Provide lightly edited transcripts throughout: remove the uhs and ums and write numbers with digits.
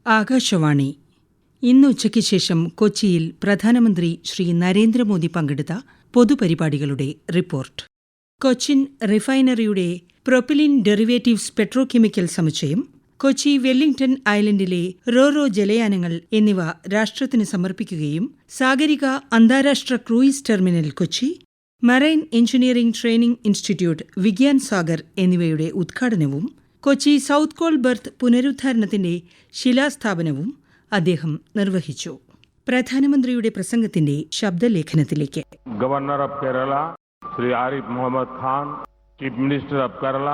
ആകാശവാണി. ഇന്ന് ഉച്ചയ്ക്ക് ശേഷം കൊച്ചിയിൽ പ്രധാനമന്ത്രി ശ്രീ നരേന്ദ്രമോദി പങ്കെടുത്ത പൊതുപരിപാടികളുടെ റിപ്പോർട്ട്. കൊച്ചിൻ റിഫൈനറിയുടെ പ്രൊപ്പിലിൻ ഡെറിവേറ്റീവ്സ് പെട്രോകെമിക്കൽ സമുച്ചയം, കൊച്ചി വെല്ലിംഗ്ടൺ ഐലൻഡിലെ റോറോ ജലയാനങ്ങൾ എന്നിവ രാഷ്ട്രത്തിന് സമർപ്പിക്കുകയും സാഗരിക അന്താരാഷ്ട്ര cruise terminal Kochi, marine engineering training institute Vigyan Sagar എന്നിവയുടെ ഉദ്ഘാടനവും കൊച്ചി സൗത്ത് കോൾ ബെർത്ത് പുനരുദ്ധാരണത്തിന്റെ ശിലാസ്ഥാപനവും അദ്ദേഹം നിർവഹിച്ചു. പ്രധാനമന്ത്രിയുടെ പ്രസംഗത്തിന്റെ ശബ്ദലേഖനത്തിലേക്ക്. Governor of Kerala Shri Arif Mohammad Khan, chief minister of Kerala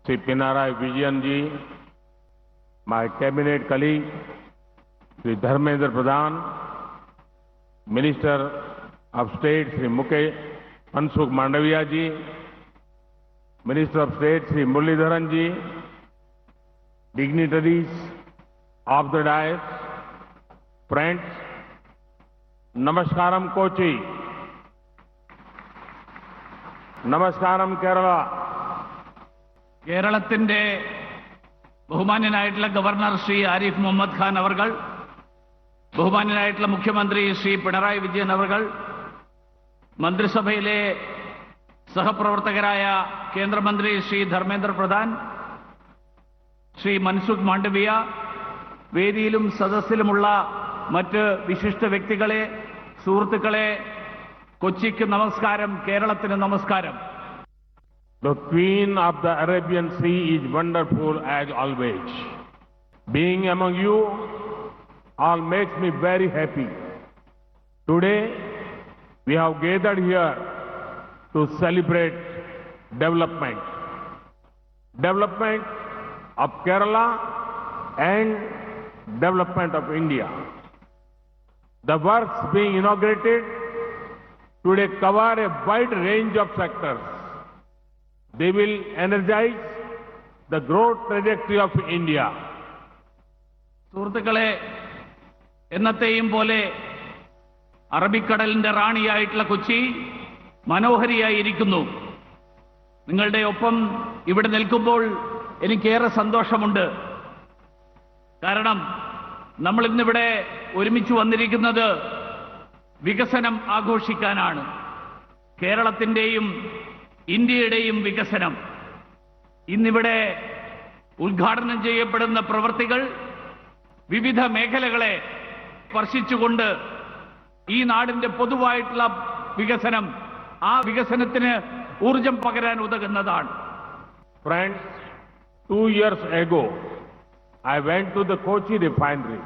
Shri Pinarayi Vijayan ji, my cabinet colleague Sri Dharmendra Pradhan, Minister of State Sri Mansukh Mandaviya ji, Minister of State Sri Muralidharan ji, dignitaries of the dais, friends, Namaskaram Kochi, Namaskaram Kerala. കേരളത്തിന്റെ ബഹുമാന്യനായിട്ടുള്ള governor Shri Arif Mohammad Khan അവർകൾ, ബഹുമാന്യനായിട്ടുള്ള മുഖ്യമന്ത്രി ശ്രീ പിണറായി വിജയൻ അവർകൾ, മന്ത്രിസഭയിലെ സഹപ്രവർത്തകരായ കേന്ദ്രമന്ത്രി ശ്രീ ധർമ്മേന്ദ്ര പ്രധാൻ, ശ്രീ മൻസുഖ് മാണ്ഡവ്യ, വേദിയിലും സദസ്സിലുമുള്ള മറ്റ് വിശിഷ്ട വ്യക്തികളെ, സുഹൃത്തുക്കളെ, കൊച്ചിക്ക് നമസ്കാരം, കേരളത്തിന് നമസ്കാരം. The Queen of the Arabian Sea is wonderful as always. Being among you all makes me very happy. Today we have gathered here to celebrate development. Development of Kerala and development of India. The works being inaugurated today cover a wide range of sectors. They will energize the growth trajectory of India. സുഹൃത്തുക്കളെ, എന്നത്തെയും പോലെ അറബിക്കടലിന്റെ റാണിയായിട്ടുള്ള കൊച്ചി മനോഹരിയായിരിക്കുന്നു. നിങ്ങളുടെ ഒപ്പം ഇവിടെ നിൽക്കുമ്പോൾ എനിക്കേറെ സന്തോഷമുണ്ട്. കാരണം നമ്മൾ ഇന്നിവിടെ ഒരുമിച്ച് വന്നിരിക്കുന്നത് വികസനം ആഘോഷിക്കാനാണ്. കേരളത്തിന്റെയും ഇന്ത്യയുടെയും വികസനം. ഇന്നിവിടെ ഉദ്ഘാടനം ചെയ്യപ്പെടുന്ന പ്രവൃത്തികൾ വിവിധ മേഖലകളെ സ്പർശിച്ചുകൊണ്ട് ഈ നാടിന്റെ പൊതുവായിട്ടുള്ള വികസനം, ആ വികസനത്തിന് ഊർജം പകരാൻ ഉതകുന്നതാണ്. Friends, 2 years ago, I went to the Kochi refinery.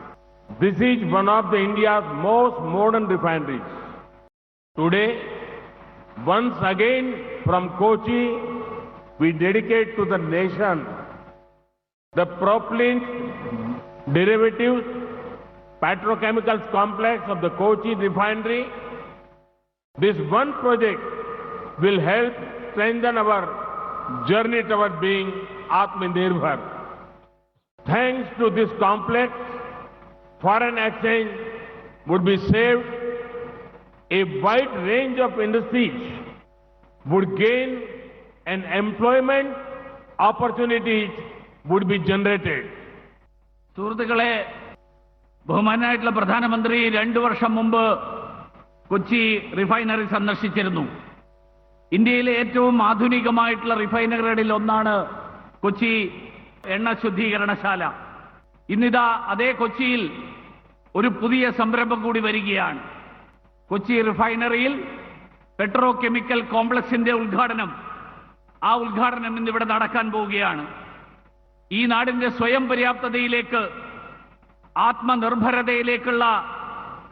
This is one of the India's most modern refineries. Today, once again from Kochi, we dedicate to the nation the propylene derivatives petrochemicals complex of the Kochi refinery. This one project will help strengthen our journey toward being Atmanirbhar. Thanks to this complex, foreign exchange would be saved, a wide range of industries would gain, and employment opportunities would be generated. സുഹൃത്തുക്കളെ, ബഹുമാനായിട്ടുള്ള പ്രധാനമന്ത്രി 2 വർഷം മുമ്പ് Kochi refinery സന്ദർശിച്ചിരുന്നു. ഇന്ത്യയിലെ ഏറ്റവും ആധുനികമായിട്ടുള്ള റിഫൈനറികളിൽ ഒന്നാണ് കൊച്ചി എണ്ണ ശുദ്ധീകരണശാല. ഇന്നിതാ അതേ കൊച്ചിയിൽ ഒരു പുതിയ സംരംഭം കൂടി വരികയാണ്. കൊച്ചി റിഫൈനറിയിൽ പെട്രോ കെമിക്കൽ കോംപ്ലക്സിന്റെ ഉദ്ഘാടനം, ആ ഉദ്ഘാടനം ഇന്നിവിടെ നടക്കാൻ പോവുകയാണ്. ഈ നാടിന്റെ സ്വയം പര്യാപ്തതയിലേക്ക്, ആത്മനിർഭരതയിലേക്കുള്ള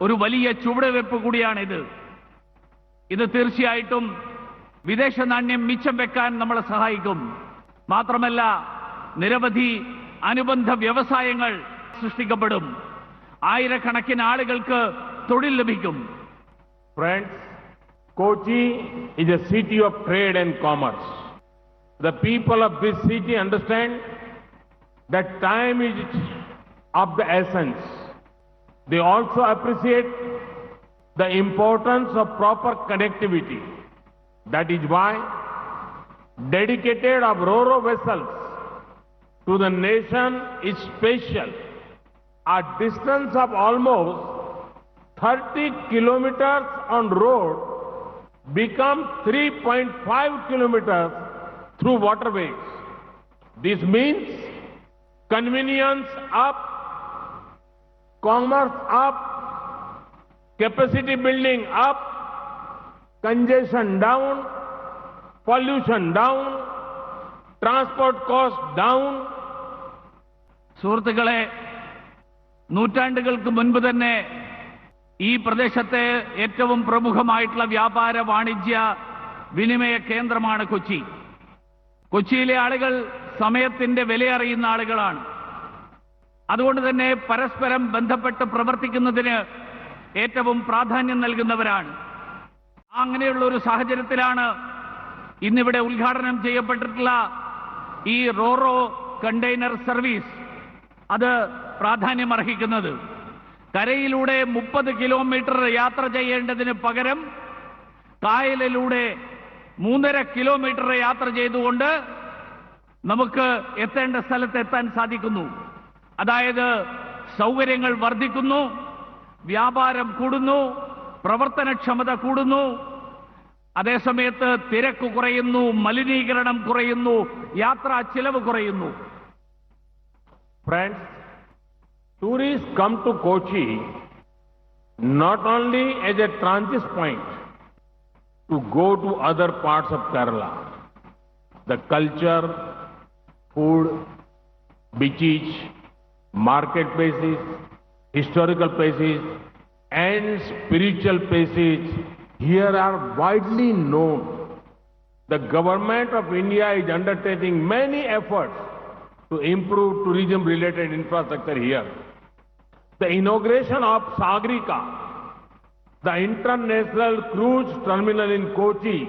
ഒരു വലിയ ചുവടുവെപ്പ് കൂടിയാണിത്. ഇത് തീർച്ചയായിട്ടും വിദേശ നാണ്യം മിച്ചം വെക്കാൻ നമ്മളെ സഹായിക്കും. മാത്രമല്ല, നിരവധി അനുബന്ധ വ്യവസായങ്ങൾ സൃഷ്ടിക്കപ്പെടും. ആയിരക്കണക്കിന് ആളുകൾക്ക് തൊഴിൽ ലഭിക്കും. Friends, Kochi is a city of trade and commerce. The people of this city understand that time is of the essence. They also appreciate the importance of proper connectivity. That is why dedicated of Ro-Ro vessels to the nation is special. A distance of almost 30 kilometers on road become 3.5 kilometers through waterways. This means convenience up, commerce up, capacity building up, congestion down, pollution down, transport cost down. സുഹൃത്തുക്കളെ, നൂറ്റാണ്ടുകൾക്ക് മുൻപ് തന്നെ ഈ പ്രദേശത്തെ ഏറ്റവും പ്രമുഖമായിട്ടുള്ള വ്യാപാര വാണിജ്യ വിനിമയ കേന്ദ്രമാണ് കൊച്ചി. കൊച്ചിയിലെ ആളുകൾ സമയത്തിന്റെ വിലയറിയുന്ന ആളുകളാണ്. അതുകൊണ്ട് തന്നെ പരസ്പരം ബന്ധപ്പെട്ട് പ്രവർത്തിക്കുന്നതിന് ഏറ്റവും പ്രാധാന്യം നൽകുന്നവരാണ്. അങ്ങനെയുള്ള ഒരു സാഹചര്യത്തിലാണ് ഇന്നിവിടെ ഉദ്ഘാടനം ചെയ്യപ്പെട്ടിട്ടുള്ള ഈ റോറോ കണ്ടെയ്നർ സർവീസ് അത് പ്രാധാന്യമർഹിക്കുന്നത്. കരയിലൂടെ 30 കിലോമീറ്റർ യാത്ര ചെയ്യേണ്ടതിന് പകരം കായലിലൂടെ 3.5 കിലോമീറ്റർ യാത്ര ചെയ്തുകൊണ്ട് നമുക്ക് എത്തേണ്ട സ്ഥലത്ത് എത്താൻ സാധിക്കുന്നു. അതായത് സൗകര്യങ്ങൾ വർദ്ധിക്കുന്നു, വ്യാപാരം കൂടുന്നു, പ്രവർത്തനക്ഷമത കൂടുന്നു, അതേസമയത്ത് തിരക്ക് കുറയുന്നു, മലിനീകരണം കുറയുന്നു, യാത്രാ ചിലവ് കുറയുന്നു. Friends, tourists come to Kochi not only as a transit point to go to other parts of Kerala. The culture, food, beaches, marketplaces, historical places, and spiritual places here are widely known. The government of India is undertaking many efforts to improve tourism-related infrastructure here. The inauguration of Sagarika, the international cruise terminal in Kochi,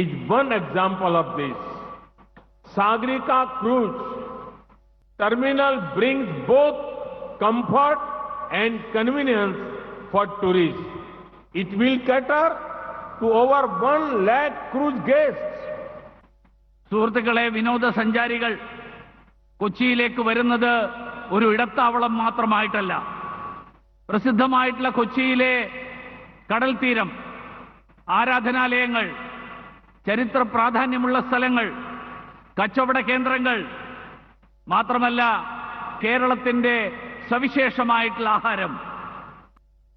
is one example of this. Sagarika cruise terminal brings both comfort and convenience for tourists. It will cater to over 1 lakh cruise guests. സുഹൃത്തുക്കളെ, വിനോദസഞ്ചാരികൾ കൊച്ചിയിലേക്ക് വരുന്നത് ഒരു ഇടത്താവളം മാത്രമായിട്ടല്ല. പ്രസിദ്ധമായിട്ടുള്ള കൊച്ചിയിലെ കടൽ തീരം, ആരാധനാലയങ്ങൾ, ചരിത്ര പ്രാധാന്യമുള്ള സ്ഥലങ്ങൾ, കച്ചവട കേന്ദ്രങ്ങൾ, മാത്രമല്ല കേരളത്തിന്റെ സവിശേഷമായിട്ടുള്ള ആഹാരം,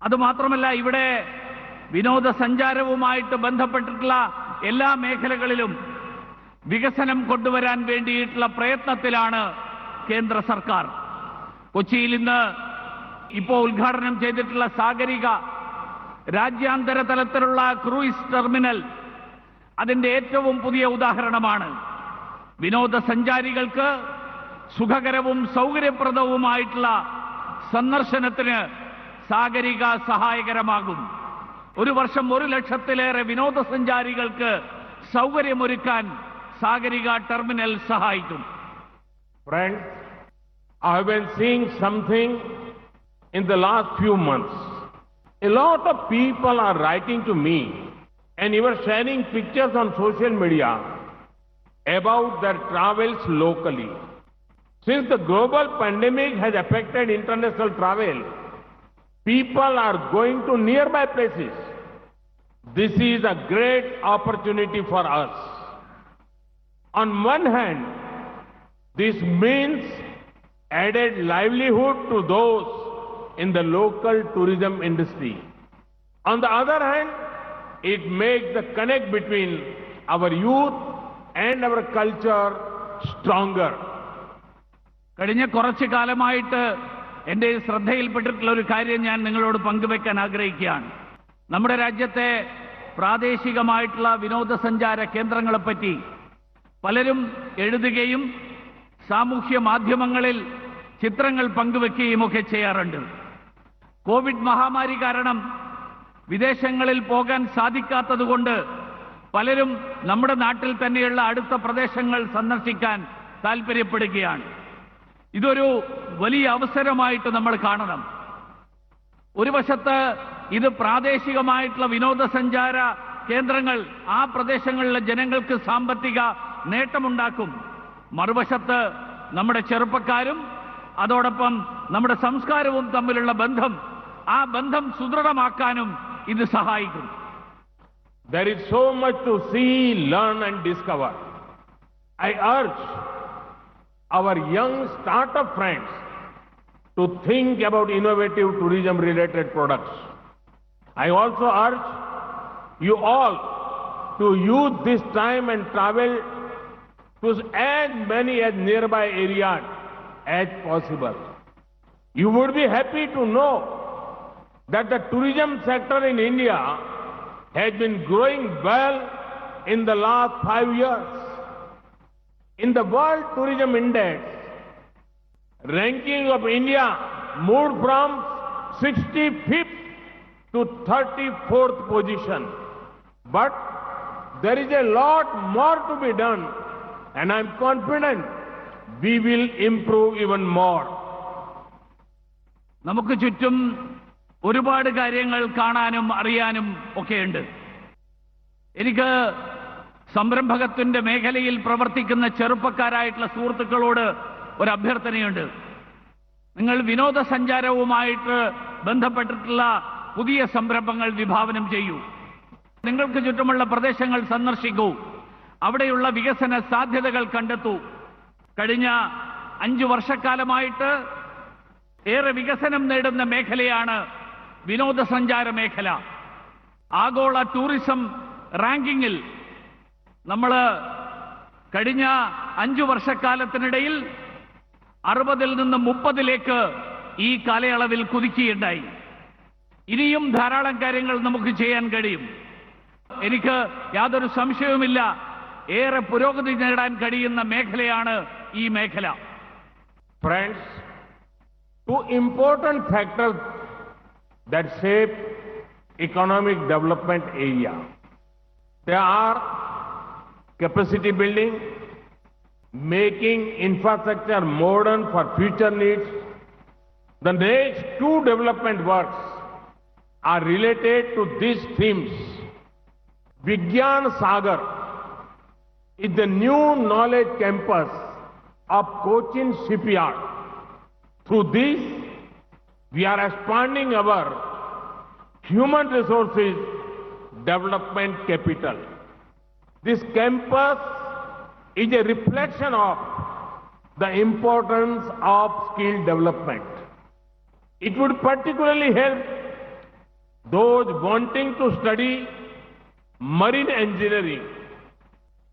അതുമാത്രമല്ല ഇവിടെ വിനോദസഞ്ചാരവുമായിട്ട് ബന്ധപ്പെട്ടിട്ടുള്ള എല്ലാ മേഖലകളിലും വികസനം കൊണ്ടുവരാൻ വേണ്ടിയിട്ടുള്ള പ്രയത്നത്തിലാണ് കേന്ദ്ര സർക്കാർ. കൊച്ചിയിൽ ഇന്ന് ഇപ്പോൾ ഉദ്ഘാടനം ചെയ്തിട്ടുള്ള സാഗരിക രാജ്യാന്തര തലത്തിലുള്ള ക്രൂയിസ് ടെർമിനൽ അതിന്റെ ഏറ്റവും പുതിയ ഉദാഹരണമാണ്. വിനോദസഞ്ചാരികൾക്ക് സുഖകരവും സൗകര്യപ്രദവുമായിട്ടുള്ള സന്ദർശനത്തിന് സാഗരിക സഹായകരമാകും. ഒരു വർഷം 1 ലക്ഷത്തിലേറെ വിനോദസഞ്ചാരികൾക്ക് സൗകര്യമൊരുക്കാൻ സാഗരിക ടെർമിനൽ സഹായിക്കും. Friends, I have been seeing something in the last few months. A lot of people are writing to me and even sharing pictures on social media about their travels locally. Since the global pandemic has affected international travel, people are going to nearby places. This is a great opportunity for us. On one hand, this means added livelihood to those in the local tourism industry. On the other hand, it makes the connect between our youth and our culture stronger. കഴിഞ്ഞ കുറച്ചു കാലമായിട്ട് എൻ്റെ ശ്രദ്ധയിൽപ്പെട്ടിട്ടുള്ള ഒരു കാര്യം ഞാൻ നിങ്ങളോട് പങ്കുവെക്കാൻ ആഗ്രഹിക്കുകയാണ്. നമ്മുടെ രാജ്യത്തെ പ്രാദേശികമായിട്ടുള്ള വിനോദസഞ്ചാര കേന്ദ്രങ്ങളെപ്പറ്റി പലരും എഴുതുകയും സാമൂഹ്യ മാധ്യമങ്ങളിൽ ചിത്രങ്ങൾ പങ്കുവെക്കുകയും ഒക്കെ ചെയ്യാറുണ്ട്. കോവിഡ് മഹാമാരി കാരണം വിദേശങ്ങളിൽ പോകാൻ സാധിക്കാത്തതുകൊണ്ട് പലരും നമ്മുടെ നാട്ടിൽ തന്നെയുള്ള അടുത്ത പ്രദേശങ്ങൾ സന്ദർശിക്കാൻ താൽപ്പര്യപ്പെടുകയാണ്. ഇതൊരു വലിയ അവസരമായിട്ട് നമ്മൾ കാണണം. ഒരു വശത്ത് ഇത് പ്രാദേശികമായിട്ടുള്ള വിനോദസഞ്ചാര കേന്ദ്രങ്ങൾ ആ പ്രദേശങ്ങളിലെ ജനങ്ങൾക്ക് സാമ്പത്തിക നേട്ടമുണ്ടാക്കും. മറുവശത്ത് നമ്മുടെ ചെറുപ്പക്കാരും അതോടൊപ്പം നമ്മുടെ സംസ്കാരവും തമ്മിലുള്ള ബന്ധം, ആ ബന്ധം സുദൃഢമാക്കാനും ഇത് സഹായിക്കും. There is so much to see, learn and discover. I urge our young startup friends to think about innovative tourism related products. I also urge you all to use this time and travel to as many as nearby areas as possible. You would be happy to know that the tourism sector in India has been growing well in the last 5 years. In the World Tourism Index, ranking of India moved from 65th to 34th position. But there is a lot more to be done, and I'm confident we will improve even more. നമുക്ക് ചുറ്റും ഒരുപാട് കാര്യങ്ങൾ കാണാനും അറിയാനും ഒക്കെയുണ്ട്. എനിക്ക് സംരംഭകത്വന്റെ മേഖലയിൽ പ്രവർത്തിക്കുന്ന ചെറുപ്പക്കാരായിട്ടുള്ള സുഹൃത്തുക്കളോട് ഒരു അഭ്യർത്ഥനയുണ്ട്. നിങ്ങൾ വിനോദസഞ്ചാരവുമായിട്ട് ബന്ധപ്പെട്ടിട്ടുള്ള പുതിയ സംരംഭങ്ങൾ വിഭാവനം ചെയ്യൂ. നിങ്ങൾക്ക് ചുറ്റുമുള്ള പ്രദേശങ്ങൾ സന്ദർശിക്കൂ. അവിടെയുള്ള വികസന സാധ്യതകൾ കണ്ടെത്തൂ. കഴിഞ്ഞ 5 വർഷക്കാലമായിട്ട് ഏറെ വികസനം നേടുന്ന മേഖലയാണ് വിനോദസഞ്ചാര മേഖല. ആഗോള ടൂറിസം റാങ്കിങ്ങിൽ നമ്മൾ കഴിഞ്ഞ 5 വർഷക്കാലത്തിനിടയിൽ 60-ൽ നിന്ന് 30-ലേക്ക് ഈ കാലയളവിൽ കുതിക്കുകയുണ്ടായി. ഇനിയും ധാരാളം കാര്യങ്ങൾ നമുക്ക് ചെയ്യാൻ കഴിയും. എനിക്ക് യാതൊരു സംശയവുമില്ല, ഏറെ പുരോഗതി നേടാൻ കഴിയുന്ന മേഖലയാണ് ഈ മേഖല. Friends, two important factors that shape economic development area. They are capacity building, making infrastructure modern for future needs. The next two development works are related to these themes. Vigyan Sagar is the new knowledge campus of Cochin Shipyard. Through this, we are expanding our human resources development capital. This campus is a reflection of the importance of skill development. It would particularly help those wanting to study marine engineering.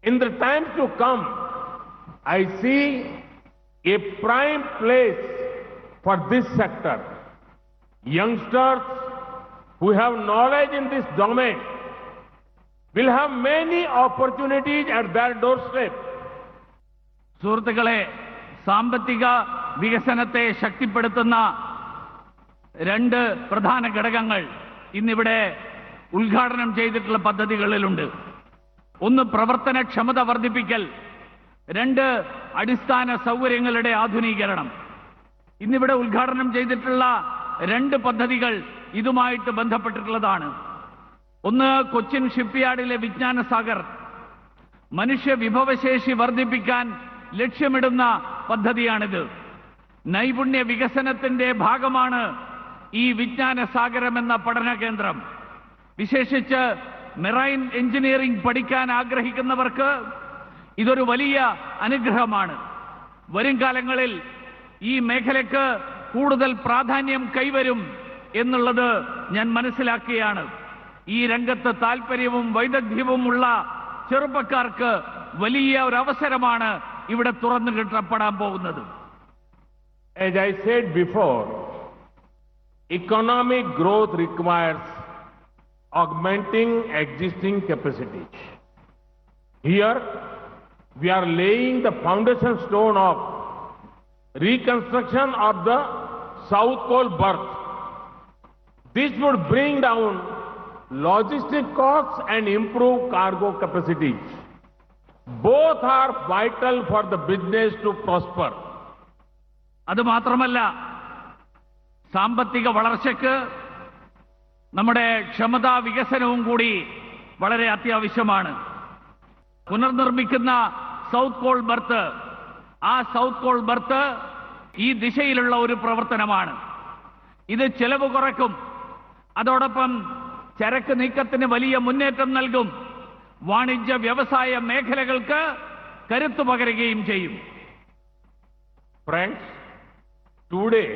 In the times to come, I see a prime place for this sector. Youngsters who have knowledge in this domain will have many opportunities at their doorstep. സുഹൃത്തുക്കളെ, സാമ്പത്തിക വികസനത്തെ ശക്തിപ്പെടുത്തുന്ന 2 പ്രധാന ഘടകങ്ങൾ ഇന്നിവിടെ ഉദ്ഘാടനം ചെയ്തിട്ടുള്ള പദ്ധതികളിലുണ്ട്. ഒന്ന് പ്രവർത്തനക്ഷമത വർദ്ധിപ്പിക്കൽ, 2 അടിസ്ഥാന സൗകര്യങ്ങളുടെ ആധുനീകരണം. ഇന്നിവിടെ ഉദ്ഘാടനം ചെയ്തിട്ടുള്ള 2 പദ്ധതികൾ ഇതുമായിട്ട് ബന്ധപ്പെട്ടിട്ടുള്ളതാണ്. ഒന്ന് കൊച്ചിൻ ഷിപ്പ്യാർഡിലെ വിജ്ഞാന സാഗർ, മനുഷ്യ വിഭവശേഷി വർദ്ധിപ്പിക്കാൻ ലക്ഷ്യമിടുന്ന പദ്ധതിയാണിത്. നൈപുണ്യ വികസനത്തിന്റെ ഭാഗമാണ് ഈ വിജ്ഞാന സാഗരം എന്ന പഠന കേന്ദ്രം. വിശേഷിച്ച് മെറൈൻ എഞ്ചിനീയറിംഗ് പഠിക്കാൻ ആഗ്രഹിക്കുന്നവർക്ക് ഇതൊരു വലിയ അനുഗ്രഹമാണ്. വരും കാലങ്ങളിൽ ഈ മേഖലയ്ക്ക് കൂടുതൽ പ്രാധാന്യം കൈവരും എന്നുള്ളത് ഞാൻ മനസ്സിലാക്കുകയാണ്. ഈ രംഗത്ത് താൽപര്യവും വൈദഗ്ധ്യവും ഉള്ള ചെറുപ്പക്കാർക്ക് വലിയ ഒരു അവസരമാണ് ഇവിടെ തുറന്നു കിട്ടപ്പെടാൻ പോകുന്നത്. As I said before, economic growth requires augmenting existing capacities. Here, we are laying the foundation stone of reconstruction of the South Cole berth. This would bring down logistic costs and improve cargo capacities. Both are vital for the business to prosper. അതുമാത്രമല്ല, സാമ്പത്തിക വളർച്ചയ്ക്ക് നമ്മുടെ ക്ഷമതാ വികസനവും കൂടി വളരെ അത്യാവശ്യമാണ്. പുനർനിർമ്മിക്കുന്ന south call birth ആ south call birth ഈ ദിശയിലുള്ള ഒരു പ്രവർത്തനമാണ്. ഇത് ചെലവ് കുറയ്ക്കും, അതോടൊപ്പം ചരക്ക് നീക്കത്തിന് വലിയ മുന്നേറ്റം നൽകും, വാണിജ്യ വ്യവസായ മേഖലകൾക്ക് കരുത്തു പകരുകയും ചെയ്യും. Friends, today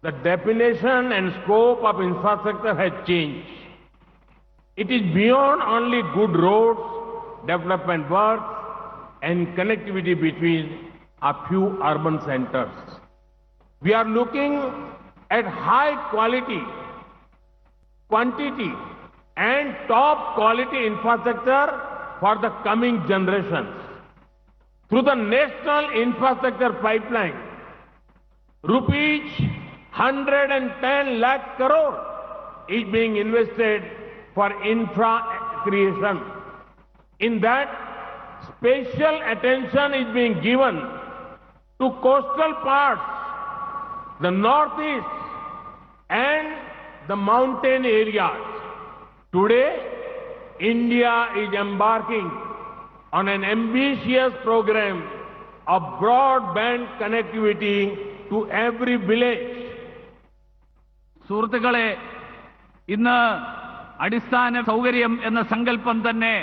the definition and scope of infrastructure has changed. It is beyond only good roads, development work, and connectivity between a few urban centers. We are looking at high quality, quantity, and top quality infrastructure for the coming generations. Through the National Infrastructure Pipeline, rupees 110 lakh crore is being invested for infra creation. In that, special attention is being given to coastal parts, the northeast, and the mountain areas. Today, India is embarking on an ambitious program of broadband connectivity to every village. സുഹൃത്തുക്കളെ, ഇന്ന് അടിസ്ഥാന സൗകര്യം എന്ന സങ്കല്പം തന്നെ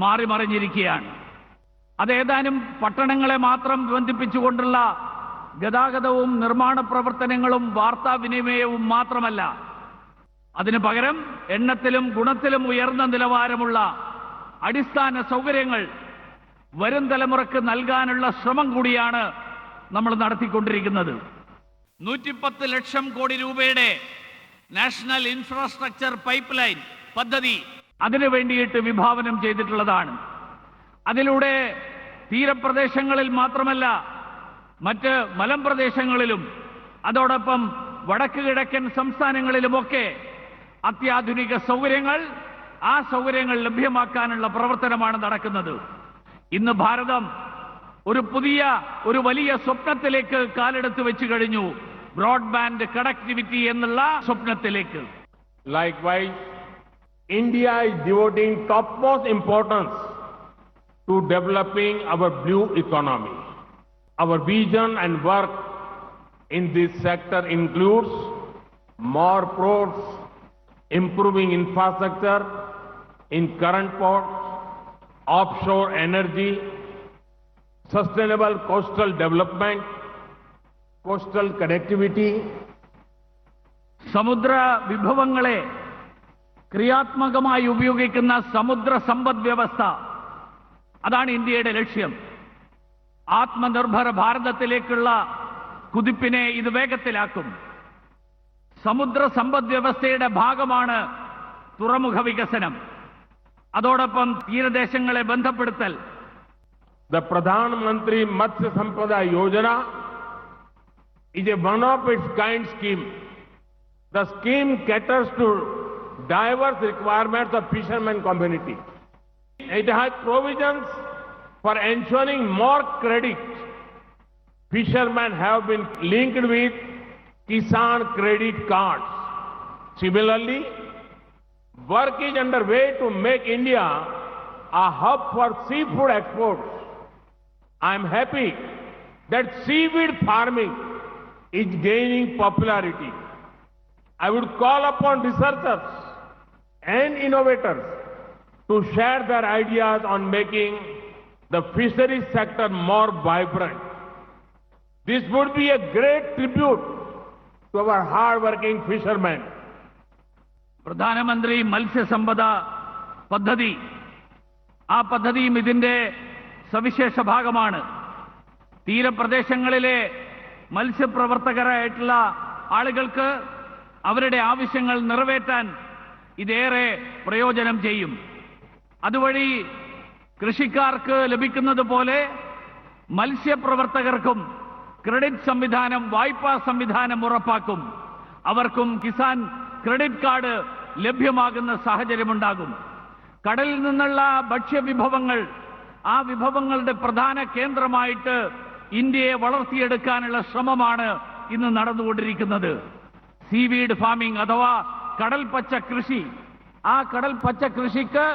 മാറിമറിഞ്ഞിരിക്കുകയാണ്. അത് ഏതാനും പട്ടണങ്ങളെ മാത്രം ബന്ധിപ്പിച്ചുകൊണ്ടുള്ള ഗതാഗതവും നിർമ്മാണ പ്രവർത്തനങ്ങളും വാർത്താവിനിമയവും മാത്രമല്ല, അതിനു പകരം എണ്ണത്തിലും ഗുണത്തിലും ഉയർന്ന നിലവാരമുള്ള അടിസ്ഥാന സൗകര്യങ്ങൾ വരും തലമുറക്ക് നൽകാനുള്ള ശ്രമം കൂടിയാണ് നമ്മൾ നടത്തിക്കൊണ്ടിരിക്കുന്നത്. 110 ലക്ഷം കോടി രൂപയുടെ നാഷണൽ ഇൻഫ്രാസ്ട്രക്ചർ പൈപ്പ് ലൈൻ പദ്ധതി അതിനു വേണ്ടിയിട്ട് വിഭാവനം ചെയ്തിട്ടുള്ളതാണ്. അതിലൂടെ തീരപ്രദേശങ്ങളിൽ മാത്രമല്ല, മറ്റ് മലമ്പ്രദേശങ്ങളിലും അതോടൊപ്പം വടക്ക് കിഴക്കൻ സംസ്ഥാനങ്ങളിലുമൊക്കെ അത്യാധുനിക സൗകര്യങ്ങൾ, ആ സൗകര്യങ്ങൾ ലഭ്യമാക്കാനുള്ള പ്രവർത്തനമാണ് നടക്കുന്നത്. ഇന്ന് ഭാരതം ഒരു വലിയ സ്വപ്നത്തിലേക്ക് കാലെടുത്ത് വെച്ച് കഴിഞ്ഞു, ബ്രോഡ്ബാൻഡ് കണക്ടിവിറ്റി എന്നുള്ള സ്വപ്നത്തിലേക്ക്. Likewise, India is devoting topmost importance to developing our blue economy. Our vision and work in this sector includes more ports, improving infrastructure in current ports, offshore energy, sustainable coastal development, coastal connectivity. സമുദ്ര വിഭവങ്ങളെ ക്രിയാത്മകമായി ഉപയോഗിക്കുന്ന സമുദ്ര സമ്പദ് വ്യവസ്ഥ, അതാണ് ഇന്ത്യയുടെ ലക്ഷ്യം. ആത്മനിർഭര ഭാരതത്തിലേക്കുള്ള കുതിപ്പിനെ ഇത് വേഗത്തിലാക്കും. സമുദ്ര സമ്പദ് വ്യവസ്ഥയുടെ ഭാഗമാണ് തുറമുഖ വികസനം, അതോടൊപ്പം തീരദേശങ്ങളെ ബന്ധപ്പെടുത്തൽ. The Pradhan Mantri Matsya Sampada Yojana is a one-of-its-kind scheme. The scheme caters to diverse requirements of fishermen community. It has provisions for ensuring more credit. Fishermen have been linked with Kisan credit cards. Similarly, work is underway to make India a hub for seafood exports. I am happy that seaweed farming is gaining popularity. I would call upon researchers and innovators to share their ideas on making the fisheries sector more vibrant. This would be a great tribute to our hard-working fishermen. പ്രധാനമന്ത്രി മത്സ്യസമ്പദ പദ്ധതി, ആ പദ്ധതിയും ഇതിന്റെ സവിശേഷ ഭാഗമാണ്. തീരപ്രദേശങ്ങളിലെ മത്സ്യപ്രവർത്തകരായിട്ടുള്ള ആളുകൾക്ക് അവരുടെ ആവശ്യങ്ങൾ നിറവേറ്റാൻ ഇതേറെ പ്രയോജനം ചെയ്യും. അതുവഴി കൃഷിക്കാർക്ക് ലഭിക്കുന്നത് പോലെ മത്സ്യപ്രവർത്തകർക്കും ക്രെഡിറ്റ് സംവിധാനം, വായ്പാ സംവിധാനം ഉറപ്പാക്കും. അവർക്കും കിസാൻ ക്രെഡിറ്റ് കാർഡ് ലഭ്യമാകുന്ന സാഹചര്യമുണ്ടാകും. കടലിൽ നിന്നുള്ള ഭക്ഷ്യവിഭവങ്ങൾ, ആ വിഭവങ്ങളുടെ പ്രധാന കേന്ദ്രമായിട്ട് ഇന്ത്യയെ വളർത്തിയെടുക്കാനുള്ള ശ്രമമാണ് ഇന്ന് നടന്നുകൊണ്ടിരിക്കുന്നത്. സീവീഡ് ഫാമിംഗ് അഥവാ കടൽ പച്ച കൃഷി, ആ കടൽ പച്ച കൃഷിക്ക്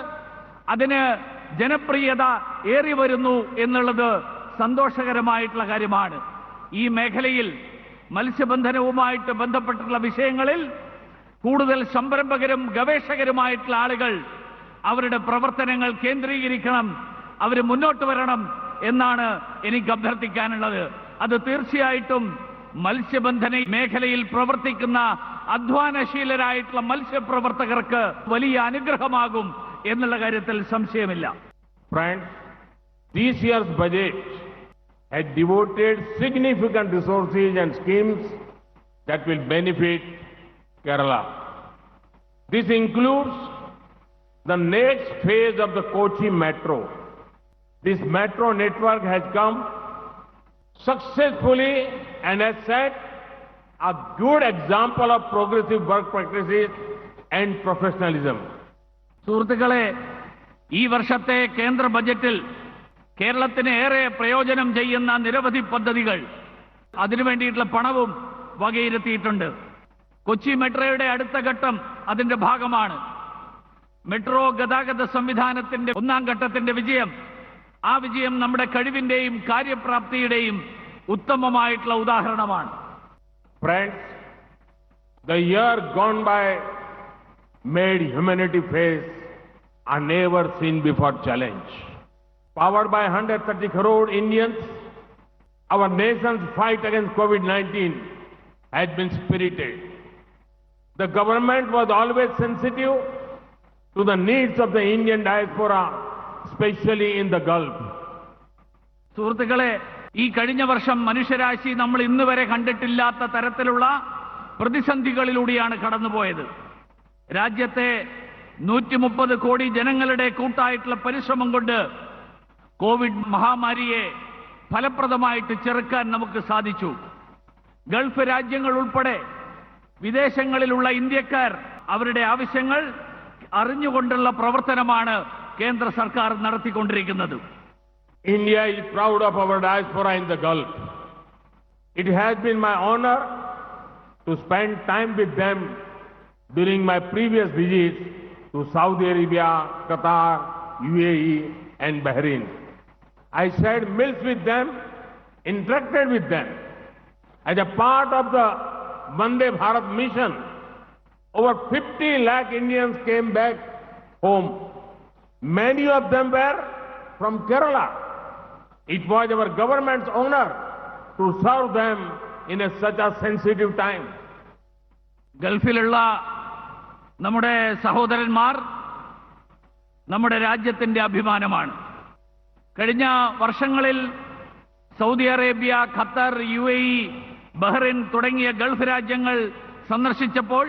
അതിന് ജനപ്രിയത ഏറി വരുന്നു എന്നുള്ളത് സന്തോഷകരമായിട്ടുള്ള കാര്യമാണ്. ഈ മേഖലയിൽ മത്സ്യബന്ധനവുമായിട്ട് ബന്ധപ്പെട്ടുള്ള വിഷയങ്ങളിൽ കൂടുതൽ സംരംഭകരും ഗവേഷകരുമായിട്ടുള്ള ആളുകൾ അവരുടെ പ്രവർത്തനങ്ങൾ കേന്ദ്രീകരിക്കണം, അവർ മുന്നോട്ട് വരണം എന്നാണ് എനിക്ക് അഭ്യർത്ഥിക്കാനുള്ളത്. അത് തീർച്ചയായിട്ടും മത്സ്യബന്ധന മേഖലയിൽ പ്രവർത്തിക്കുന്ന അധ്വാനശീലരായിട്ടുള്ള മത്സ്യപ്രവർത്തകർക്ക് വലിയ അനുഗ്രഹമാകും എന്നുള്ള കാര്യത്തിൽ സംശയമില്ല. Friends, this year's budget has devoted significant resources and schemes that will benefit Kerala. This includes the next phase of the Kochi Metro. This metro network has come successfully and has set a good example of progressive work practices and professionalism. സുഹൃത്തുക്കളെ, ഈ വർഷത്തെ കേന്ദ്ര ബജറ്റിൽ കേരളത്തിന് ഏറെ പ്രയോജനം ചെയ്യുന്ന നിരവധി പദ്ധതികൾ, അതിനുവേണ്ടിയിട്ടുള്ള പണവും വകയിരുത്തിയിട്ടുണ്ട്. കൊച്ചി മെട്രോയുടെ അടുത്ത ഘട്ടം അതിന്റെ ഭാഗമാണ്. മെട്രോ ഗതാഗത സംവിധാനത്തിന്റെ ഒന്നാം ഘട്ടത്തിന്റെ വിജയം, ആ വിജയം നമ്മുടെ കഴിവിന്റെയും കാര്യപ്രാപ്തിയുടെയും ഉത്തമമായിട്ടുള്ള ഉദാഹരണമാണ്. Friends, the year gone by made humanity face a never seen before challenge. Powered by 130 crore Indians, our nation's fight against COVID-19 has been spirited. The government was always sensitive to the needs of the Indian diaspora, especially in the Gulf. സുഹൃത്തുക്കളെ, ഈ കഴിഞ്ഞ വർഷം മനുഷ്യരാശി നമ്മൾ ഇന്ന് വരെ കണ്ടിട്ടില്ലാത്ത തരത്തിലുള്ള പ്രതിസന്ധികളിലൂടെയാണ് കടന്നുപോയത്. രാജ്യത്തെ 130 കോടി ജനങ്ങളുടെ കൂട്ടായിട്ടുള്ള പരിശ്രമം കൊണ്ട് കോവിഡ് മഹാമാരിയെ ഫലപ്രദമായിട്ട് ചെറുക്കാൻ നമുക്ക് സാധിച്ചു. ഗൾഫ് രാജ്യങ്ങൾ ഉൾപ്പെടെ വിദേശങ്ങളിലുള്ള ഇന്ത്യക്കാർ അവരുടെ ആവശ്യങ്ങൾ അറിഞ്ഞുകൊണ്ടുള്ള പ്രവർത്തനമാണ് കേന്ദ്ര സർക്കാർ നടത്തിക്കൊണ്ടിരിക്കുന്നത്. India is proud of our diaspora in the Gulf. It has been my honor to spend time with them during my previous visits to Saudi Arabia, Qatar, UAE, and Bahrain. I shared meals with them, interacted with them. As a part of the Vande Bharat mission, over 50 lakh Indians came back home. Many of them were from Kerala. It was our government's honor to serve them in such a sensitive time. ഗൾഫിലുള്ള നമ്മുടെ സഹോദരന്മാർ നമ്മുടെ രാജ്യത്തിന്റെ അഭിമാനമാണ്. കഴിഞ്ഞ വർഷങ്ങളിൽ Saudi Arabia, Qatar, UAE, Bahrain തുടങ്ങിയ Gulf രാജ്യങ്ങൾ സന്ദർശിച്ചപ്പോൾ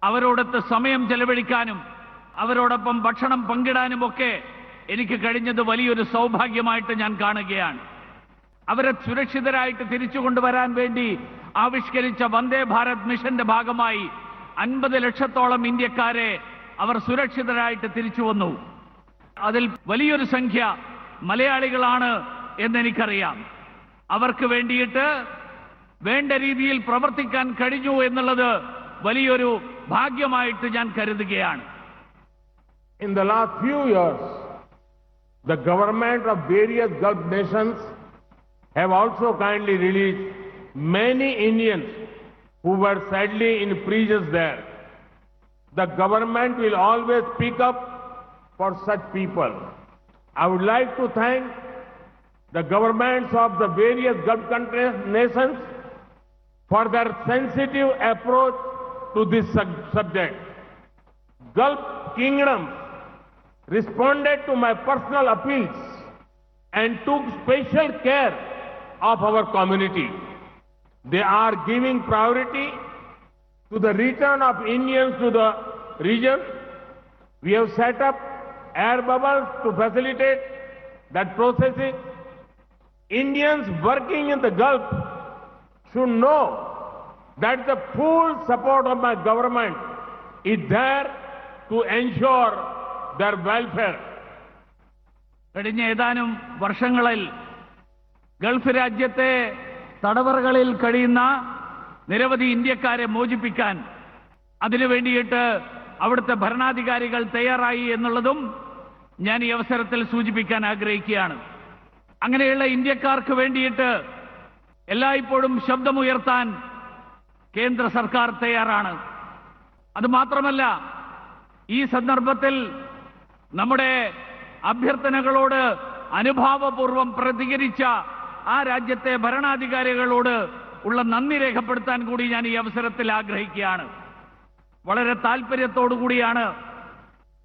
അവരോടൊത്ത് സമയം ചെലവഴിക്കാനും അവരോടൊപ്പം ഭക്ഷണം പങ്കിടാനുമൊക്കെ എനിക്ക് കഴിഞ്ഞത് വലിയൊരു സൗഭാഗ്യമായിട്ട് ഞാൻ കാണുകയാണ്. അവരെ സുരക്ഷിതരായിട്ട് തിരിച്ചു കൊണ്ടുവരാൻ വേണ്ടി ആവിഷ്കരിച്ച വന്ദേ ഭാരത് മിഷന്റെ ഭാഗമായി 50 ലക്ഷത്തോളം ഇന്ത്യക്കാരെ അവർ സുരക്ഷിതരായിട്ട് തിരിച്ചു വന്നു. അതിൽ വലിയൊരു സംഖ്യ മലയാളികളാണ് എന്നെനിക്കറിയാം. അവർക്ക് വേണ്ടിയിട്ട് വേണ്ട രീതിയിൽ പ്രവർത്തിക്കാൻ കഴിഞ്ഞു എന്നുള്ളത് വലിയൊരു ഭാഗ്യമായിട്ട് ഞാൻ കരുതുകയാണ്. In the last few years, the government of various Gulf nations have also kindly released many Indians who were sadly in prisons there. The government will always speak up for such people. I would like to thank the governments of the various Gulf countries, nations for their sensitive approach to this subject. Gulf kingdoms responded to my personal appeals and took special care of our community. They are giving priority to the return of Indians to the region. We have set up air bubbles to facilitate that processing. Indians working in the Gulf should know that the full support of my government is there to ensure their welfare. കഴിഞ്ഞ ഏതാനും വർഷങ്ങളിൽ Gulf രാജ്യത്തെ തടവറകളിൽ കഴിയുന്ന നിരവധി ഇന്ത്യക്കാരെ മോചിപ്പിക്കാൻ അതിനു വേണ്ടിയിട്ട് അവിടുത്തെ ഭരണാധികാരികൾ തയ്യാറായി എന്നുള്ളതും ഞാൻ ഈ അവസരത്തിൽ സൂചിപ്പിക്കാൻ ആഗ്രഹിക്കുകയാണ്. അങ്ങനെയുള്ള ഇന്ത്യക്കാർക്ക് വേണ്ടിയിട്ട് എല്ലായ്പ്പോഴും ശബ്ദമുയർത്താൻ കേന്ദ്ര സർക്കാർ തയ്യാറാണ്. അതുമാത്രമല്ല, ഈ സന്ദർഭത്തിൽ നമ്മുടെ അഭ്യർത്ഥനകളോട് അനുഭാവപൂർവം പ്രതികരിച്ച ആ രാജ്യത്തെ ഭരണാധികാരികളോട് ഉള്ള നന്ദി രേഖപ്പെടുത്താൻ കൂടി ഞാൻ ഈ അവസരത്തിൽ ആഗ്രഹിക്കുകയാണ്. വളരെ താല്പര്യത്തോടുകൂടിയാണ്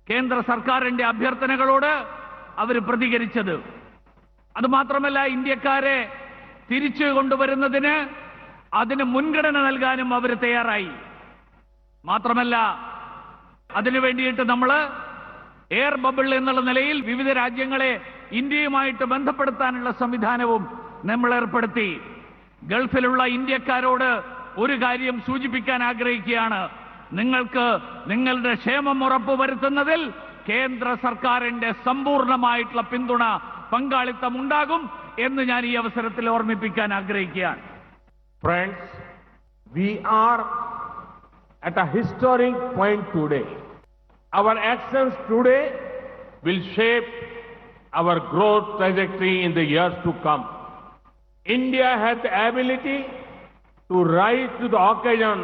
കേന്ദ്ര സർക്കാരിന്റെ അഭ്യർത്ഥനകളോട് അവർ പ്രതികരിച്ചത്. അതുമാത്രമല്ല, ഇന്ത്യക്കാരെ തിരിച്ചു കൊണ്ടുവരുന്നതിന് അതിന് മുൻഗണന നൽകാനും അവർ തയ്യാറായി. മാത്രമല്ല, അതിനു വേണ്ടിയിട്ട് നമ്മൾ എയർ ബബിൾ എന്നുള്ള നിലയിൽ വിവിധ രാജ്യങ്ങളെ ഇന്ത്യയുമായിട്ട് ബന്ധപ്പെടുത്താനുള്ള സംവിധാനവും നമ്മൾ ഏർപ്പെടുത്തി. ഗൾഫിലുള്ള ഇന്ത്യക്കാരോട് ഒരു കാര്യം സൂചിപ്പിക്കാൻ ആഗ്രഹിക്കുകയാണ്. നിങ്ങൾക്ക് നിങ്ങളുടെ ക്ഷേമം ഉറപ്പുവരുത്തുന്നതിൽ കേന്ദ്ര സർക്കാരിന്റെ സമ്പൂർണ്ണമായിട്ടുള്ള പിന്തുണ, പങ്കാളിത്തം ഉണ്ടാകും എന്ന് ഞാൻ ഈ അവസരത്തിൽ ഓർമ്മിപ്പിക്കാൻ ആഗ്രഹിക്കുകയാണ്. Friends, we are at a historic point today. Our actions today will shape our growth trajectory in the years to come. India has the ability to rise to the occasion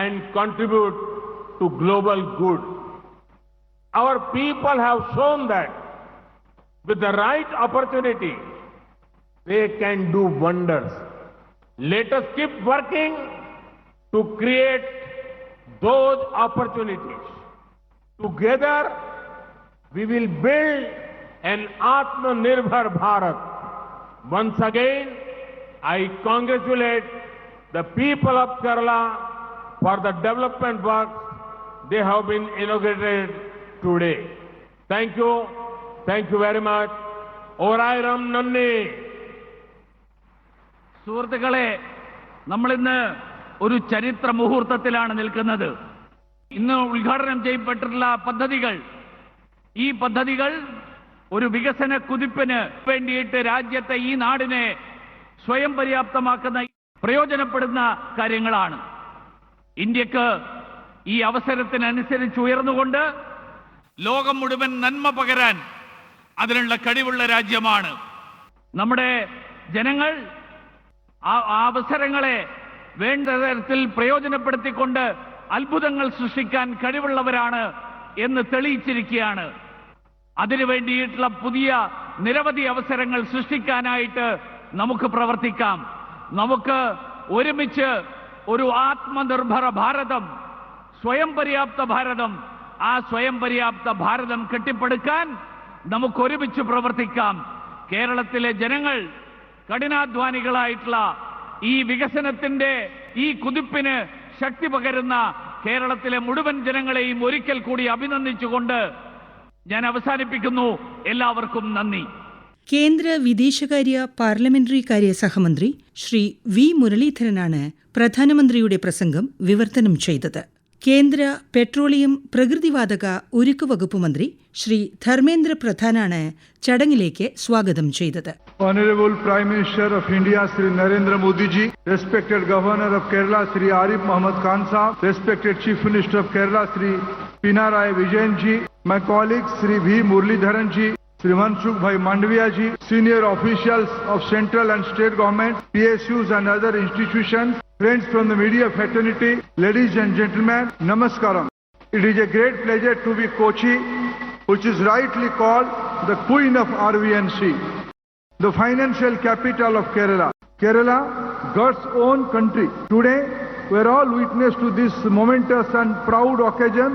and contribute to global good. Our people have shown that with the right opportunity, they can do wonders. Let us keep working to create those opportunities. Together, we will build an Atmanirbhar Bharat. Once again, I congratulate the people of Kerala for the development work they have been inaugurated today. Thank you. Thank you very much. Orairam Nanni. സുഹൃത്തുക്കളെ, നമ്മളിന്ന് ഒരു ചരിത്ര മുഹൂർത്തത്തിലാണ് നിൽക്കുന്നത്. ഇന്ന് ഉദ്ഘാടനം ചെയ്യപ്പെട്ടിട്ടുള്ള പദ്ധതികൾ, ഈ പദ്ധതികൾ ഒരു വികസന കുതിപ്പിന് വേണ്ടിയിട്ട് രാജ്യത്തെ, ഈ നാടിനെ സ്വയം പര്യാപ്തമാക്കുന്ന, പ്രയോജനപ്പെടുന്ന കാര്യങ്ങളാണ്. ഇന്ത്യക്ക് ഈ അവസരത്തിനനുസരിച്ച് ഉയർന്നുകൊണ്ട് ലോകം മുഴുവൻ നന്മ പകരാൻ അതിനുള്ള കഴിവുള്ള രാജ്യമാണ്. നമ്മുടെ ജനങ്ങൾ ആ അവസരങ്ങളെ വേണ്ട തരത്തിൽ പ്രയോജനപ്പെടുത്തിക്കൊണ്ട് അത്ഭുതങ്ങൾ സൃഷ്ടിക്കാൻ കഴിവുള്ളവരാണ് എന്ന് തെളിയിച്ചിരിക്കുകയാണ്. അതിനു വേണ്ടിയിട്ടുള്ള പുതിയ നിരവധി അവസരങ്ങൾ സൃഷ്ടിക്കാനായിട്ട് നമുക്ക് പ്രവർത്തിക്കാം. നമുക്ക് ഒരുമിച്ച് ഒരു ആത്മനിർഭര ഭാരതം, സ്വയം പര്യാപ്ത ഭാരതം, ആ സ്വയം പര്യാപ്ത ഭാരതം കെട്ടിപ്പടുക്കാൻ നമുക്ക് ഒരുമിച്ച് പ്രവർത്തിക്കാം. കേരളത്തിലെ ജനങ്ങൾ കഠിനാധ്വാനികളായിട്ടുള്ള ഈ വികസനത്തിന്റെ ഈ കുതിപ്പിന് ശക്തി പകരുന്ന കേരളത്തിലെ മുഴുവൻ ജനങ്ങളെയും ഒരിക്കൽ കൂടി അഭിനന്ദിച്ചുകൊണ്ട് ഞാൻ അവസാനിപ്പിക്കുന്നു. എല്ലാവർക്കും നന്ദി. കേന്ദ്ര വിദേശകാര്യ പാർലമെന്ററി കാര്യ സഹമന്ത്രി ശ്രീ വി മുരളീധരനാണ് പ്രധാനമന്ത്രിയുടെ പ്രസംഗം വിവർത്തനം ചെയ്തത്. കേന്ദ്ര പെട്രോളിയം പ്രകൃതിവാതക ഉരുക്ക് വകുപ്പ് മന്ത്രി ശ്രീ ധർമ്മേന്ദ്ര പ്രധാനാണ് ചടങ്ങിലേക്ക് സ്വാഗതം ചെയ്തത്. Honorable Prime Minister of India Shri Narendra Modi ji, respected Governor of Kerala Shri Arif Mohammed Khan Sahab, respected Chief Minister of Kerala Shri Pinarayi Vijayan ji, my colleagues Shri V Muralidharan ji, Shri Mansukh Bhai Mandviya ji, senior officials of central and state government, PSUs and other institutions, friends from the media fraternity, ladies and gentlemen, namaskaram. It is a great pleasure to be Kochi, which is rightly called the Queen of RVNC, the financial capital of Kerala. Kerala, God's own country. Today, we are all witness to this momentous and proud occasion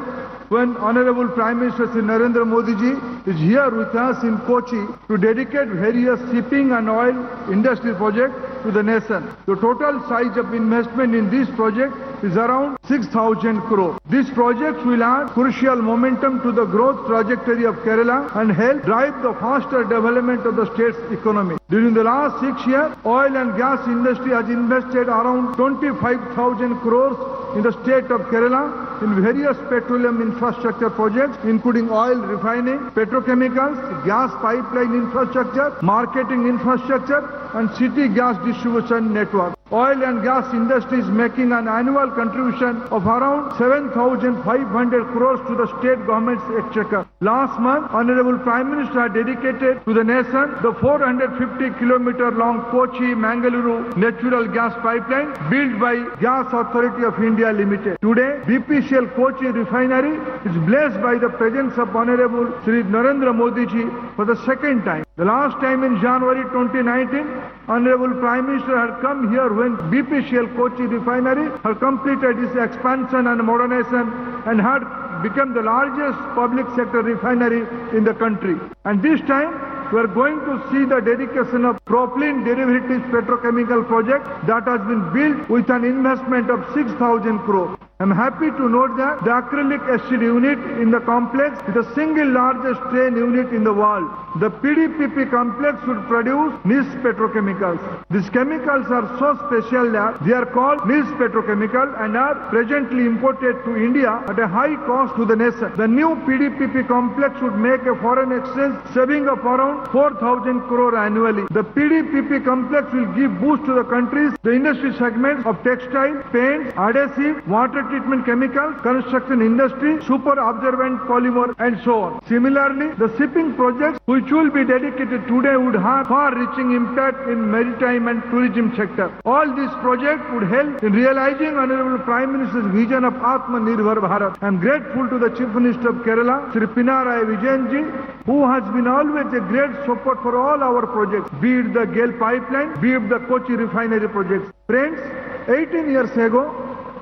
when Honorable Prime Minister Shri Narendra Modi ji is here with us in Kochi to dedicate various shipping and oil industry projects to the nation. The total size of investment in this project is around 6,000 crore. These projects will add crucial momentum to the growth trajectory of Kerala and help drive the faster development of the state's economy. During the last 6 years, oil and gas industry has invested around 25,000 crores in the state of Kerala in various petroleum infrastructure projects, including oil refining, petrochemicals, gas pipeline infrastructure, marketing infrastructure, and city gas distribution network. Oil and gas industry is making an annual contribution of around 7,500 crores to the state government's exchequer. Last month, Honorable Prime Minister dedicated to the nation the 450-kilometer long Kochi-Mangaluru natural gas pipeline built by Gas Authority of India Limited. Today, BPCL Kochi refinery is blessed by the presence of Honorable Shri Narendra Modi ji for the second time. The last time in January 2019, Honorable Prime Minister had come here when BPCL Kochi refinery had completed its expansion and modernization and had become the largest public sector refinery in the country. And this time, we are going to see the dedication of propylene derivatives petrochemical project that has been built with an investment of 6,000 crore. I am happy to note that the acrylic acid unit in the complex is the single largest train unit in the world. The PDPP complex would produce niche petrochemicals. These chemicals are so special that they are called niche petrochemical and are presently imported to India at a high cost to the nation. The new PDPP complex would make a foreign exchange saving of around 4,000 crore annually. The PDPP complex will give boost to the country's the industry segments of textile, paint, adhesive, water treatment chemicals, construction industry, super absorbent polymer and so on. Similarly, the shipping projects which will be dedicated today would have far-reaching impact in maritime and tourism sector. All these projects would help in realizing Honorable Prime Minister's vision of Atmanirbhar Bharat. I am grateful to the Chief Minister of Kerala, Shri Pinarayi Vijayan ji, who has been always a great support for all our projects, be it the GAIL pipeline, be it the Kochi refinery projects. Friends, 18 years ago,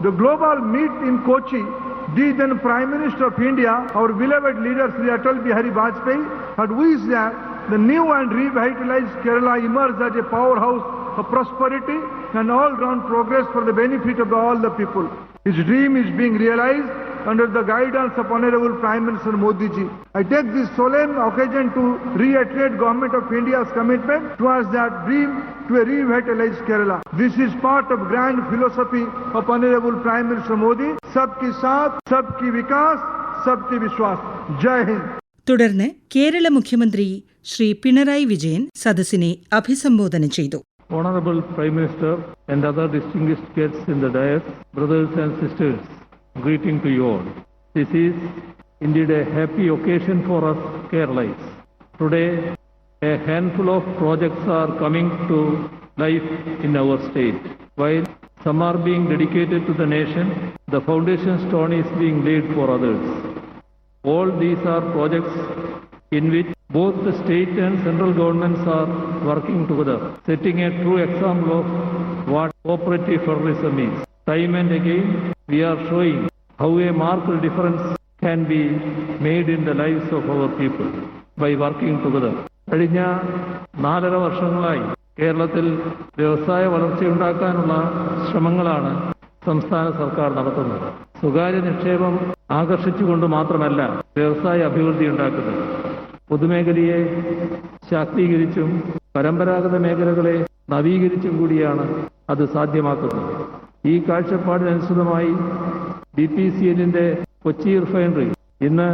the global meet in Kochi, the then Prime Minister of India, our beloved leader Sri Atal Bihari Vajpayee, had wished that the new and revitalized Kerala emerged as a powerhouse of prosperity and all-round progress for the benefit of all the people. His dream is being realized under the guidance of Honorable Prime Minister Modi ji. I take this solemn occasion to reiterate Government of India's commitment towards that dream to a revitalized Kerala. This is part of grand philosophy of Honorable Prime Minister Modi. Sabki saath, sabki vikas, sabki vishwas. Jai Hind. തുടർന്ന് കേരള മുഖ്യമന്ത്രി ശ്രീ പിണറായി വിജയൻ സദസ്സിനെ അഭിസംബോധന ചെയ്തു. Honorable Prime Minister and other distinguished guests in the dais, brothers and sisters, greeting to you all. This is indeed a happy occasion for us Keralites. Today, a handful of projects are coming to life in our state. While some are being dedicated to the nation, the foundation stone is being laid for others. All these are projects in which both the state and central governments are working together, setting a true example of what cooperative federalism is. Time and again, we are showing how a marked difference can be made in the lives of our people by working together. കഴിഞ്ഞ 4.5 വർഷങ്ങളായി കേരളത്തിൽ വ്യവസായ വളർച്ചയുണ്ടാക്കാനുള്ള ശ്രമങ്ങളാണ് സംസ്ഥാന സർക്കാർ നടത്തുന്നത്. സ്വകാര്യ നിക്ഷേപം ആകർഷിച്ചുകൊണ്ട് മാത്രമല്ല വ്യവസായ അഭിവൃദ്ധി ഉണ്ടാക്കുന്നത്. പൊതുമേഖലയെ ശാക്തീകരിച്ചും പരമ്പരാഗത മേഖലകളെ നവീകരിച്ചും കൂടിയാണ് അത് സാധ്യമാക്കുന്നത്. ഈ കാഴ്ചപ്പാടിനനുസൃതമായി BPCLന്റെ കൊച്ചി റിഫൈനറി ഇന്ന്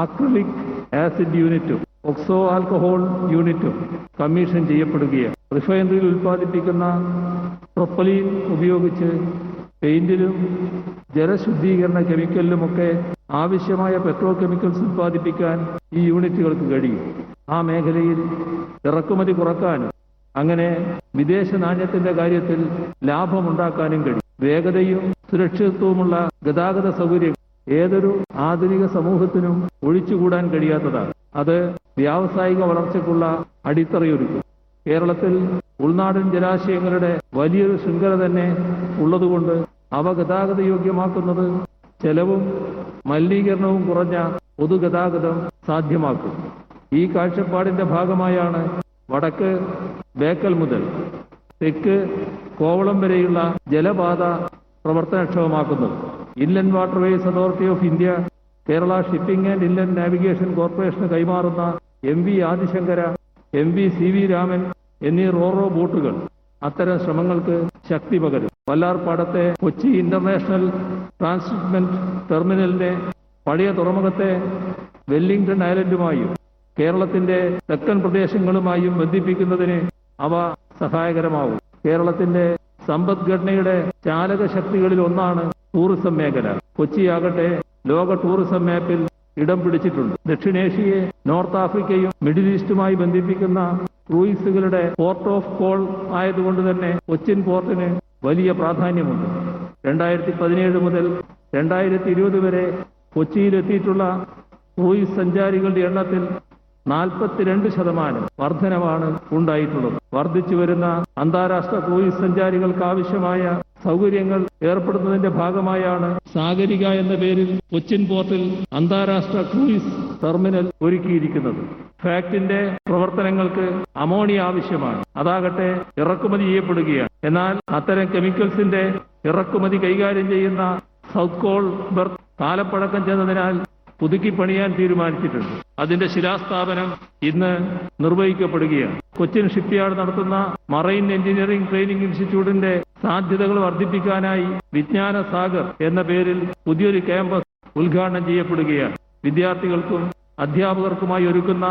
ആക്രിലിക് ആസിഡ് യൂണിറ്റും ഓക്സോ ആൽക്കഹോൾ യൂണിറ്റും കമ്മീഷൻ ചെയ്യപ്പെടുകയാണ്. റിഫൈനറിയിൽ ഉൽപ്പാദിപ്പിക്കുന്ന പ്രൊപ്പലീൻ ഉപയോഗിച്ച് പെയിന്റിലും ജലശുദ്ധീകരണ കെമിക്കലിലുമൊക്കെ ആവശ്യമായ പെട്രോ കെമിക്കൽസ് ഉൽപ്പാദിപ്പിക്കാൻ ഈ യൂണിറ്റുകൾക്ക് കഴിയും. ആ മേഖലയിൽ ഇറക്കുമതി കുറക്കാനും അങ്ങനെ വിദേശ നാണ്യത്തിന്റെ കാര്യത്തിൽ ലാഭമുണ്ടാക്കാനും കഴിയും. വേഗതയും സുരക്ഷിതത്വവുമുള്ള ഗതാഗത സൗകര്യം ഏതൊരു ആധുനിക സമൂഹത്തിനും ഒഴിച്ചുകൂടാൻ കഴിയാത്തതാണ്. അത് വ്യാവസായിക വളർച്ചയ്ക്കുള്ള അടിത്തറയൊരുക്കും. കേരളത്തിൽ ഉൾനാടൻ ജലാശയങ്ങളുടെ വലിയൊരു ശൃംഖല തന്നെ ഉള്ളതുകൊണ്ട് അവ ഗതാഗത യോഗ്യമാക്കുന്നത് ചെലവും മലിനീകരണവും കുറഞ്ഞ പൊതുഗതാഗതം സാധ്യമാക്കും. ഈ കാഴ്ചപ്പാടിന്റെ ഭാഗമായാണ് വടക്ക് ബേക്കൽ മുതൽ തെക്ക് കോവളം വരെയുള്ള ജലപാത പ്രവർത്തനക്ഷമമാക്കുന്നത്. Inland waterways authority of India Kerala shipping and inland navigation കോർപ്പറേഷന് കൈമാറുന്ന MV Adi Shankara, MV CV Raman എന്നീ റോറോ ബോട്ടുകൾ അത്തരം ശ്രമങ്ങൾക്ക് ശക്തി പകരും. വല്ലാർപാടത്തെ കൊച്ചി ഇന്റർനാഷണൽ ട്രാൻസ്ഷിപ്മെന്റ് ടെർമിനലിന്റെ പഴയ തുറമുഖത്തെ വെല്ലിംഗ്ടൺ ഐലൻഡുമായും കേരളത്തിന്റെ തെക്കൻ പ്രദേശങ്ങളുമായും ബന്ധിപ്പിക്കുന്നതിന് അവ സഹായകരമാവും. കേരളത്തിന്റെ സമ്പദ്ഘടനയുടെ ചാലക ശക്തികളിൽ ഒന്നാണ് ടൂറിസം മേഖല. കൊച്ചിയാകട്ടെ ലോക ടൂറിസം മാപ്പിൽ ഇടം പിടിച്ചിട്ടുണ്ട്. ദക്ഷിണേഷ്യയെ നോർത്ത് ആഫ്രിക്കയും മിഡിൽ ഈസ്റ്റുമായി ബന്ധിപ്പിക്കുന്ന ക്രൂയിസുകളുടെ പോർട്ട് ഓഫ് കോൾ ആയതുകൊണ്ട് തന്നെ കൊച്ചിൻ പോർട്ടിന് വലിയ പ്രാധാന്യമുണ്ട്. 2017 മുതൽ 2020 വരെ കൊച്ചിയിലെത്തിയിട്ടുള്ള ക്രൂയിസ് സഞ്ചാരികളുടെ എണ്ണത്തിൽ 42% വർധനമാണ് ഉണ്ടായിട്ടുള്ളത്. വർദ്ധിച്ചു വരുന്ന അന്താരാഷ്ട്ര ക്രൂയിസ് സഞ്ചാരികൾക്ക് ആവശ്യമായ സൗകര്യങ്ങൾ ഏർപ്പെടുന്നതിന്റെ ഭാഗമായാണ് സാഗരിക എന്ന പേരിൽ കൊച്ചിൻ പോർട്ടിൽ അന്താരാഷ്ട്ര ക്രൂയിസ് ടെർമിനൽ ഒരുക്കിയിരിക്കുന്നത്. ഫാക്ടിന്റെ പ്രവർത്തനങ്ങൾക്ക് അമോണിയ ആവശ്യമാണ്. അതാകട്ടെ ഇറക്കുമതി ചെയ്യപ്പെടുകയാണ്. എന്നാൽ അത്തരം കെമിക്കൽസിന്റെ ഇറക്കുമതി കൈകാര്യം ചെയ്യുന്ന സൗത്ത് കോൾ ബെർത്ത് കാലപ്പഴക്കം ചെന്നതിനാൽ പുതുക്കി പണിയാൻ തീരുമാനിച്ചിട്ടുണ്ട്. അതിന്റെ ശിലാസ്ഥാപനം ഇന്ന് നിർവഹിക്കപ്പെടുകയാണ്. കൊച്ചിൻ ഷിപ്പ്യാർഡ് നടത്തുന്ന മറൈൻ എഞ്ചിനീയറിംഗ് ട്രെയിനിംഗ് ഇൻസ്റ്റിറ്റ്യൂട്ടിന്റെ സാധ്യതകൾ വർദ്ധിപ്പിക്കാനായി വിജ്ഞാന സാഗർ എന്ന പേരിൽ പുതിയൊരു ക്യാമ്പസ് ഉദ്ഘാടനം ചെയ്യപ്പെടുകയാണ്. വിദ്യാർത്ഥികൾക്കും അധ്യാപകർക്കുമായി ഒരുക്കുന്ന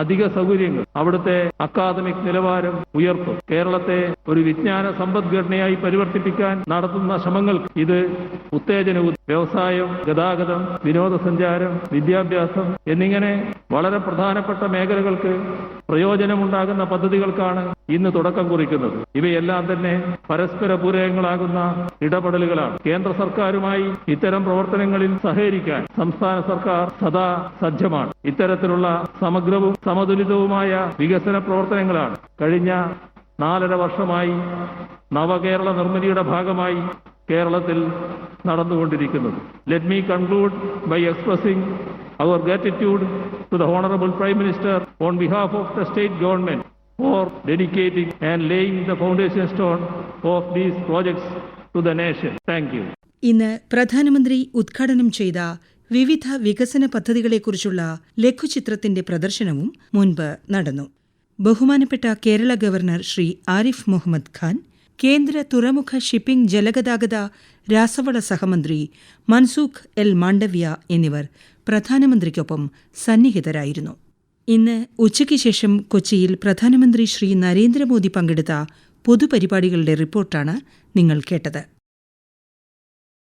അധിക സൗകര്യങ്ങൾ അവിടുത്തെ അക്കാദമിക് നിലവാരം ഉയർത്തും. കേരളത്തെ ഒരു വിജ്ഞാന സമ്പദ്ഘടനയായി പരിവർത്തിപ്പിക്കാൻ നടത്തുന്ന ശ്രമങ്ങൾക്ക് ഇത് ഉത്തേജനവും. വ്യവസായം, ഗതാഗതം, വിനോദസഞ്ചാരം, വിദ്യാഭ്യാസം എന്നിങ്ങനെ വളരെ പ്രധാനപ്പെട്ട മേഖലകൾക്ക് പ്രയോജനമുണ്ടാകുന്ന പദ്ധതികൾക്കാണ് ഇന്ന് തുടക്കം കുറിക്കുന്നത്. ഇവയെല്ലാം തന്നെ പരസ്പര പൂരകങ്ങളാകുന്ന ഇടപെടലുകളാണ്. കേന്ദ്ര സർക്കാരുമായി ഇത്തരം പ്രവർത്തനങ്ങളിൽ സഹകരിക്കാൻ സംസ്ഥാന സർക്കാർ സദാ സജ്ജമാണ്. ഇത്തരത്തിലുള്ള സമഗ്രവും സമതുലിതവുമായ വികസന പ്രവർത്തനങ്ങളാണ് കഴിഞ്ഞ 4.5 വർഷമായി നവകേരള നിർമ്മിതിയുടെ ഭാഗമായി കേരളത്തിൽ നടന്നുകൊണ്ടിരിക്കുന്നത്. Let me conclude by expressing our gratitude to the Honorable Prime Minister on behalf of the state government for dedicating and laying the foundation stone of these projects to the nation. Thank you. ഇന്ന് പ്രധാനമന്ത്രി ഉദ്ഘാടനം ചെയ്ത വിവിധ വികസന പദ്ധതികളെക്കുറിച്ചുള്ള ലഘുചിത്രത്തിന്റെ പ്രദർശനവും മുൻപ് നടന്നു. ബഹുമാനപ്പെട്ട കേരള ഗവർണർ ശ്രീ ആരിഫ് മുഹമ്മദ് ഖാൻ, കേന്ദ്ര തുറമുഖ ഷിപ്പിംഗ് ജലഗതാഗത രാസവള സഹമന്ത്രി മൻസൂഖ് എൽ മാണ്ഡവ്യ എന്നിവർ പ്രധാനമന്ത്രിക്കൊപ്പം സന്നിഹിതരായിരുന്നു. ഇന്ന് ഉച്ചയ്ക്ക് ശേഷം കൊച്ചിയിൽ പ്രധാനമന്ത്രി ശ്രീ നരേന്ദ്രമോദി പങ്കെടുത്ത പൊതുപരിപാടികളുടെ റിപ്പോർട്ടാണ് നിങ്ങൾ കേട്ടത്.